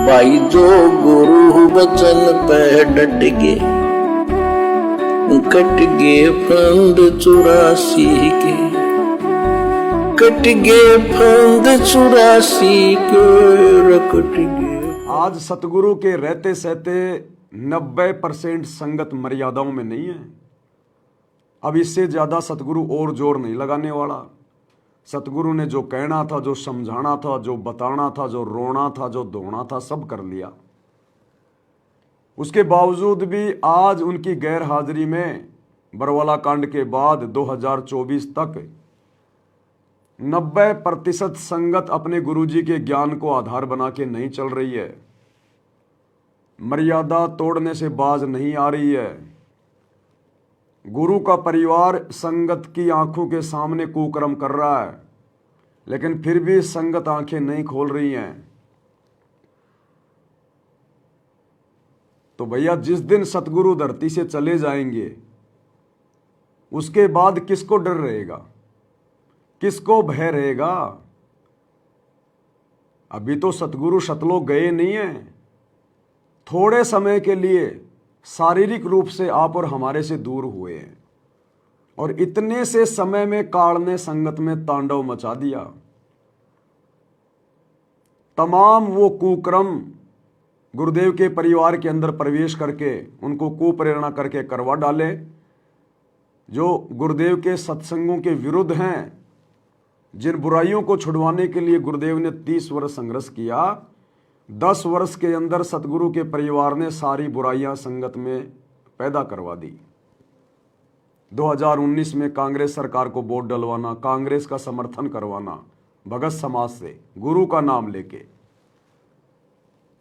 भाई जो गुरु बचन पे डट गे, कट गे फंद 84 के, कट गे फंद 84 के, कट गे। आज सतगुरु के रहते सहते 90% संगत मर्यादाओं में नहीं है। अब इससे ज्यादा सतगुरु और जोर नहीं लगाने वाला। सतगुरु ने जो कहना था, जो समझाना था, जो बताना था, जो रोना था, जो धोना था, सब कर लिया। उसके बावजूद भी आज उनकी गैर हाजिरी में बरवाला कांड के बाद 2024 तक 90% संगत अपने गुरुजी के ज्ञान को आधार बना के नहीं चल रही है, मर्यादा तोड़ने से बाज नहीं आ रही है। गुरु का परिवार संगत की आंखों के सामने कुकर्म कर रहा है, लेकिन फिर भी संगत आंखें नहीं खोल रही हैं। तो भैया, जिस दिन सतगुरु धरती से चले जाएंगे उसके बाद किसको डर रहेगा, किसको भय रहेगा? अभी तो सतगुरु सतलोक गए नहीं हैं। थोड़े समय के लिए शारीरिक रूप से आप और हमारे से दूर हुए हैं, और इतने से समय में काल ने संगत में तांडव मचा दिया। तमाम वो कुक्रम गुरुदेव के परिवार के अंदर प्रवेश करके उनको कुप्रेरणा करके करवा डाले, जो गुरुदेव के सत्संगों के विरुद्ध हैं, जिन बुराइयों को छुड़वाने के लिए गुरुदेव ने 30 वर्ष संघर्ष किया। 10 वर्ष के अंदर सतगुरु के परिवार ने सारी बुराइयां संगत में पैदा करवा दी। 2019 में कांग्रेस सरकार को वोट डलवाना, कांग्रेस का समर्थन करवाना भगत समाज से गुरु का नाम लेके।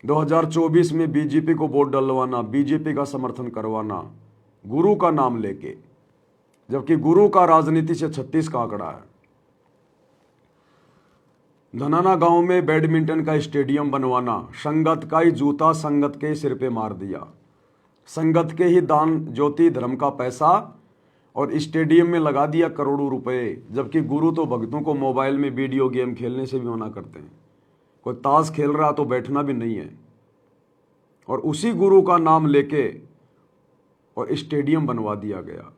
2024 में बीजेपी को वोट डलवाना, बीजेपी का समर्थन करवाना गुरु का नाम लेके, जबकि गुरु का राजनीति से 36 का आंकड़ा है। धनाना गांव में बैडमिंटन का स्टेडियम बनवाना, संगत का ही जूता संगत के सिर पे मार दिया। संगत के ही दान ज्योति धर्म का पैसा और स्टेडियम में लगा दिया करोड़ों रुपए, जबकि गुरु तो भक्तों को मोबाइल में वीडियो गेम खेलने से भी मना करते हैं। कोई ताश खेल रहा तो बैठना भी नहीं है, और उसी गुरु का नाम लेके और स्टेडियम बनवा दिया गया।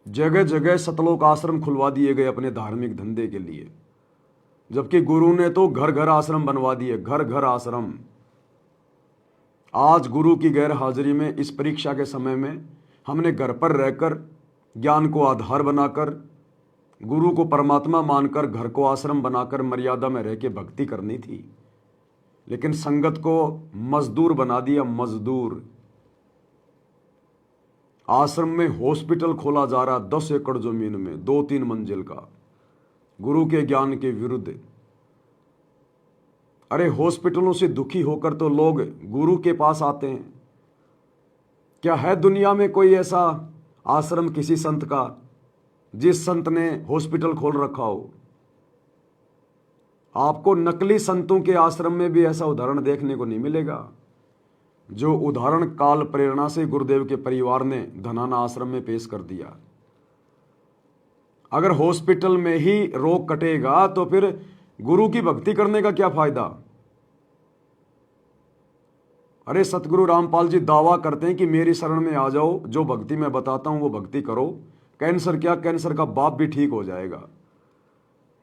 जगह जगह सतलोक आश्रम खुलवा दिए गए अपने धार्मिक धंधे के लिए, जबकि गुरु ने तो घर घर आश्रम बनवा दिए, घर घर आश्रम। आज गुरु की गैर हाजिरी में इस परीक्षा के समय में हमने घर पर रहकर ज्ञान को आधार बनाकर, गुरु को परमात्मा मानकर, घर को आश्रम बनाकर मर्यादा में रह के भक्ति करनी थी, लेकिन संगत को मजदूर बना दिया। मजदूर। आश्रम में हॉस्पिटल खोला जा रहा 10 एकड़ जमीन में 2-3 मंजिल का, गुरु के ज्ञान के विरुद्ध। अरे हॉस्पिटलों से दुखी होकर तो लोग गुरु के पास आते हैं। क्या है दुनिया में कोई ऐसा आश्रम किसी संत का जिस संत ने हॉस्पिटल खोल रखा हो? आपको नकली संतों के आश्रम में भी ऐसा उदाहरण देखने को नहीं मिलेगा, जो उदाहरण काल प्रेरणा से गुरुदेव के परिवार ने धनाना आश्रम में पेश कर दिया। अगर हॉस्पिटल में ही रोग कटेगा तो फिर गुरु की भक्ति करने का क्या फायदा? अरे सतगुरु रामपाल जी दावा करते हैं कि मेरी शरण में आ जाओ, जो भक्ति मैं बताता हूं वो भक्ति करो, कैंसर क्या, कैंसर का बाप भी ठीक हो जाएगा।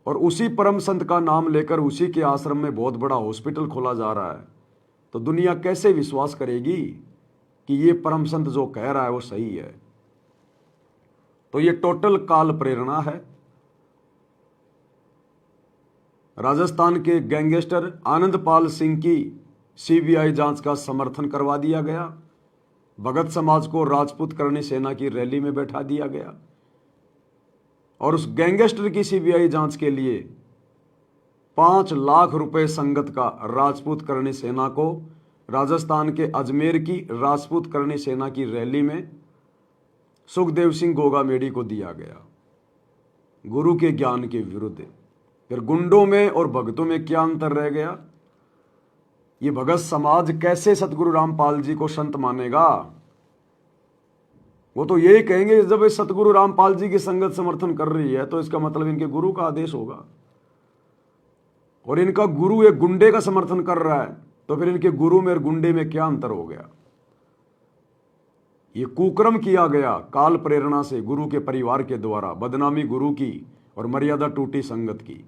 और उसी परम संत का नाम लेकर उसी के आश्रम में बहुत बड़ा हॉस्पिटल खोला जा रहा है, तो दुनिया कैसे विश्वास करेगी कि ये परम संत जो कह रहा है वो सही है? तो ये टोटल काल प्रेरणा है। राजस्थान के गैंगस्टर आनंदपाल सिंह की सीबीआई जांच का समर्थन करवा दिया गया। भगत समाज को राजपूत करणी सेना की रैली में बैठा दिया गया, और उस गैंगस्टर की सीबीआई जांच के लिए 5 लाख रुपए संगत का राजपूत करणी सेना को राजस्थान के अजमेर की राजपूत करणी सेना की रैली में सुखदेव सिंह गोगामेडी को दिया गया, गुरु के ज्ञान के विरुद्ध। फिर गुंडों में और भक्तों में क्या अंतर रह गया? ये भगत समाज कैसे सतगुरु रामपाल जी को संत मानेगा? वो तो यही कहेंगे जब ये सतगुरु रामपाल जी की संगत समर्थन कर रही है तो इसका मतलब इनके गुरु का आदेश होगा। और इनका गुरु एक गुंडे का समर्थन कर रहा है, तो फिर इनके गुरु में और गुंडे में क्या अंतर हो गया? ये कुकर्म किया गया काल प्रेरणा से गुरु के परिवार के द्वारा, बदनामी गुरु की और मर्यादा टूटी संगत की।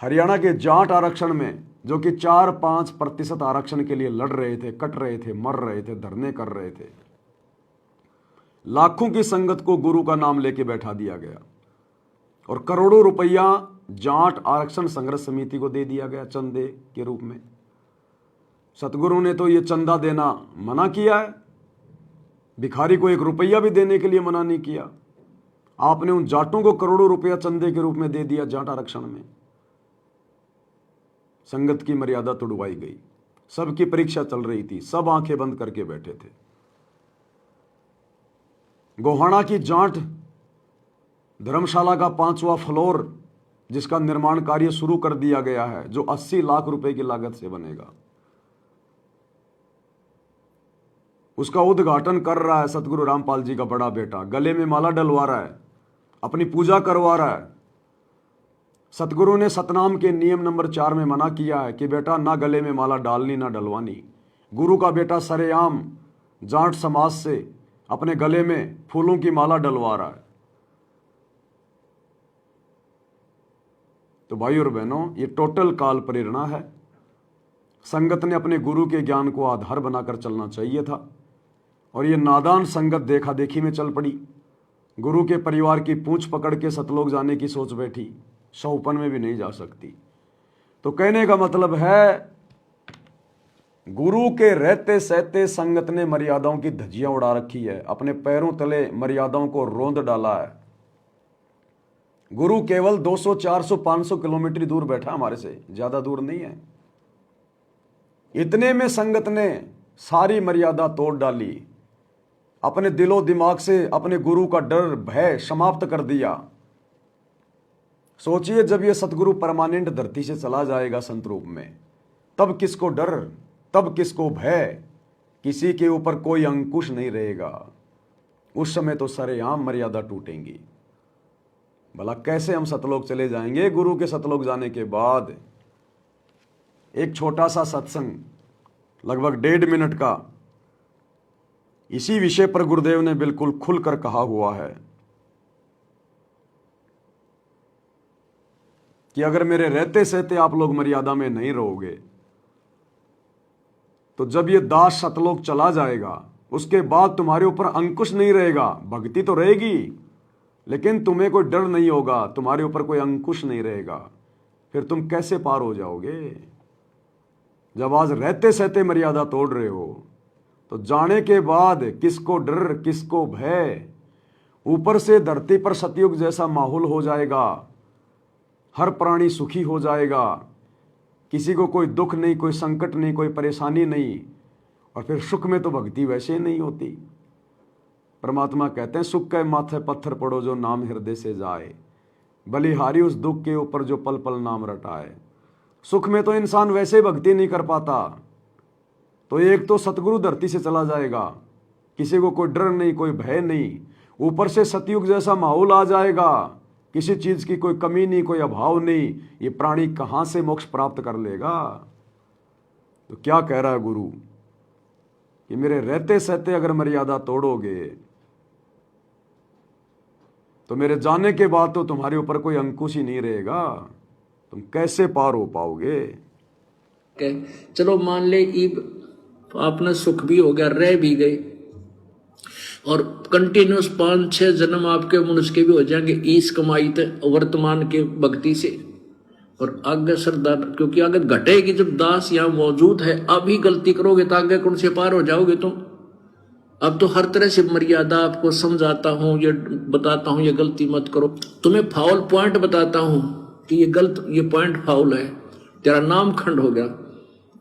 हरियाणा के जाट आरक्षण में जो कि 4-5% आरक्षण के लिए लड़ रहे थे, कट रहे थे, मर रहे थे, धरने कर रहे थे, लाखों की संगत को गुरु का नाम लेके बैठा दिया गया और करोड़ों रुपया जाट आरक्षण संघर्ष समिति को दे दिया गया चंदे के रूप में। सतगुरु ने तो ये चंदा देना मना किया है, भिखारी को 1 रुपया भी देने के लिए मना नहीं किया। आपने उन जाटों को करोड़ों रुपया चंदे के रूप में दे दिया जाट आरक्षण में। संगत की मर्यादा तोड़वाई गई, सबकी परीक्षा चल रही थी, सब आंखें बंद करके बैठे थे। गोहाना की जाट धर्मशाला का 5वां फ्लोर जिसका निर्माण कार्य शुरू कर दिया गया है, जो 80 लाख रुपए की लागत से बनेगा, उसका उद्घाटन कर रहा है सतगुरु रामपाल जी का बड़ा बेटा। गले में माला डलवा रहा है, अपनी पूजा करवा रहा है। सतगुरु ने सतनाम के नियम नंबर 4 में मना किया है कि बेटा ना गले में माला डालनी ना डलवानी। गुरु का बेटा सरेआम जाट समाज से अपने गले में फूलों की माला डलवा रहा है। तो भाई और बहनों, ये टोटल काल प्रेरणा है। संगत ने अपने गुरु के ज्ञान को आधार बनाकर चलना चाहिए था, और ये नादान संगत देखा देखी में चल पड़ी। गुरु के परिवार की पूंछ पकड़ के सतलोक जाने की सोच बैठी, 100 में भी नहीं जा सकती। तो कहने का मतलब है, गुरु के रहते सहते संगत ने मर्यादाओं की धज्जियां उड़ा रखी है, अपने पैरों तले मर्यादाओं को रोंद डाला है। गुरु केवल 200, 400, 500 किलोमीटर दूर बैठा, हमारे से ज्यादा दूर नहीं है। इतने में संगत ने सारी मर्यादा तोड़ डाली, अपने दिलो दिमाग से अपने गुरु का डर भय समाप्त कर दिया। सोचिए, जब ये सतगुरु परमानेंट धरती से चला जाएगा संत रूप में, तब किसको डर, तब किसको भय, किसी के ऊपर कोई अंकुश नहीं रहेगा। उस समय तो सरेआम मर्यादा टूटेंगी। भला कैसे हम सतलोक चले जाएंगे? गुरु के सतलोक जाने के बाद एक छोटा सा सत्संग लगभग 1.5 मिनट का इसी विषय पर गुरुदेव ने बिल्कुल खुलकर कहा हुआ है कि अगर मेरे रहते सहते आप लोग मर्यादा में नहीं रहोगे, तो जब ये दास सतलोक चला जाएगा, उसके बाद तुम्हारे ऊपर अंकुश नहीं रहेगा। भक्ति तो रहेगी, लेकिन तुम्हें कोई डर नहीं होगा, तुम्हारे ऊपर कोई अंकुश नहीं रहेगा। फिर तुम कैसे पार हो जाओगे? जब आज रहते सहते मर्यादा तोड़ रहे हो, तो जाने के बाद किसको डर, किसको भय? ऊपर से धरती पर सतयुग जैसा माहौल हो जाएगा, हर प्राणी सुखी हो जाएगा, किसी को कोई दुख नहीं, कोई संकट नहीं, कोई परेशानी नहीं। और फिर सुख में तो भक्ति वैसे ही नहीं होती। परमात्मा कहते हैं, सुख के माथे पत्थर पड़ो जो नाम हृदय से जाए, बलिहारी उस दुख के ऊपर जो पल पल नाम रटाए। सुख में तो इंसान वैसे भक्ति नहीं कर पाता। तो एक तो सतगुरु धरती से चला जाएगा, किसी को कोई डर नहीं, कोई भय नहीं, ऊपर से सतयुग जैसा माहौल आ जाएगा, किसी चीज की कोई कमी नहीं, कोई अभाव नहीं। ये प्राणी कहां से मोक्ष प्राप्त कर लेगा? तो क्या कह रहा है गुरु कि मेरे रहते सहते अगर मर्यादा तोड़ोगे, तो मेरे जाने के बाद तो तुम्हारे ऊपर कोई अंकुश ही नहीं रहेगा, तुम कैसे पार हो पाओगे? चलो मान ले आपने सुख भी हो गया, रह भी गए, और कंटिन्यूस 5-6 जन्म आपके मनुष्य के भी हो जाएंगे इस कमाई थे वर्तमान के भक्ति से। और आगे श्रद्धा, क्योंकि आगे घटेगी जब दास यहाँ मौजूद है। अभी गलती करोगे तो आगे कौन से पार हो जाओगे तुम? अब तो हर तरह से मर्यादा आपको समझाता हूँ, ये बताता हूँ, ये गलती मत करो, तुम्हें फाउल पॉइंट बताता हूँ कि ये गलत, ये पॉइंट फाउल है, तेरा नाम खंड हो गया।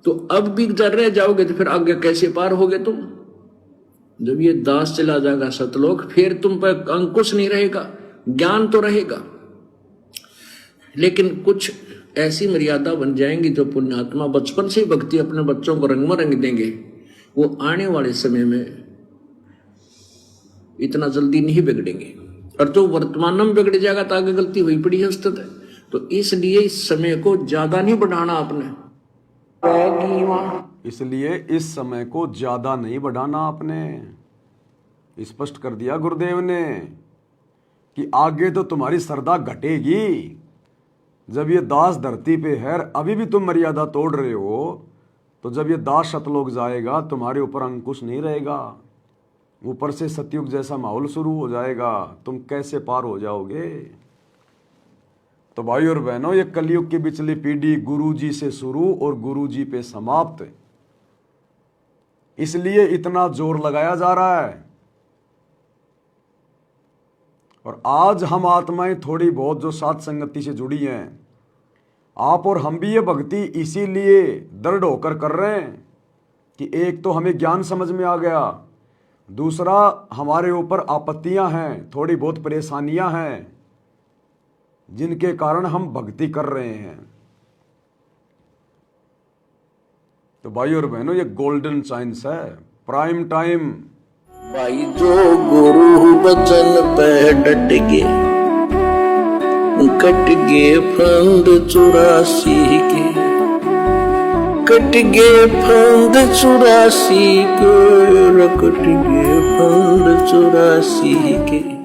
तो अब भी जर रह जाओगे तो फिर आगे कैसे पार होगे तुम? जब ये दास चला जाएगा सतलोक, फिर तुम पर अंकुश नहीं रहेगा, ज्ञान तो रहेगा, लेकिन कुछ ऐसी मर्यादा बन जाएंगी जो पुण्यात्मा बचपन से ही भक्ति अपने बच्चों को रंग में रंग देंगे, वो आने वाले समय में इतना जल्दी नहीं बिगड़ेंगे। और जो वर्तमान में बिगड़ जाएगा तो आगे गलती हुई पड़ी है उस तक। तो इसलिए इस समय को ज्यादा नहीं बढ़ाना आपने, रहेगी वहां। इसलिए इस समय को ज्यादा नहीं बढ़ाना आपने। स्पष्ट कर दिया गुरुदेव ने कि आगे तो तुम्हारी श्रद्धा घटेगी। जब ये दास धरती पे है, अभी भी तुम मर्यादा तोड़ रहे हो, तो जब ये दास शतलोक जाएगा तुम्हारे ऊपर अंकुश नहीं रहेगा, ऊपर से सतयुग जैसा माहौल शुरू हो जाएगा, तुम कैसे पार हो जाओगे। तो भाई और बहनों, ये कलयुग की पिछली पीढ़ी गुरुजी से शुरू और गुरुजी पे समाप्त, इसलिए इतना जोर लगाया जा रहा है। और आज हम आत्माएं थोड़ी बहुत जो साथ संगति से जुड़ी हैं, आप और हम भी ये भक्ति इसीलिए दृढ़ होकर कर रहे हैं कि एक तो हमें ज्ञान समझ में आ गया, दूसरा हमारे ऊपर आपत्तियां हैं, थोड़ी बहुत परेशानियां हैं, जिनके कारण हम भक्ति कर रहे हैं। तो भाई और बहनों, ये गोल्डन चांस है, प्राइम टाइम। भाई जो गुरु बचन पे डट गए, कट गए फंद 84 के, कट गए फंद 84 के, कट गए फंद 84 के।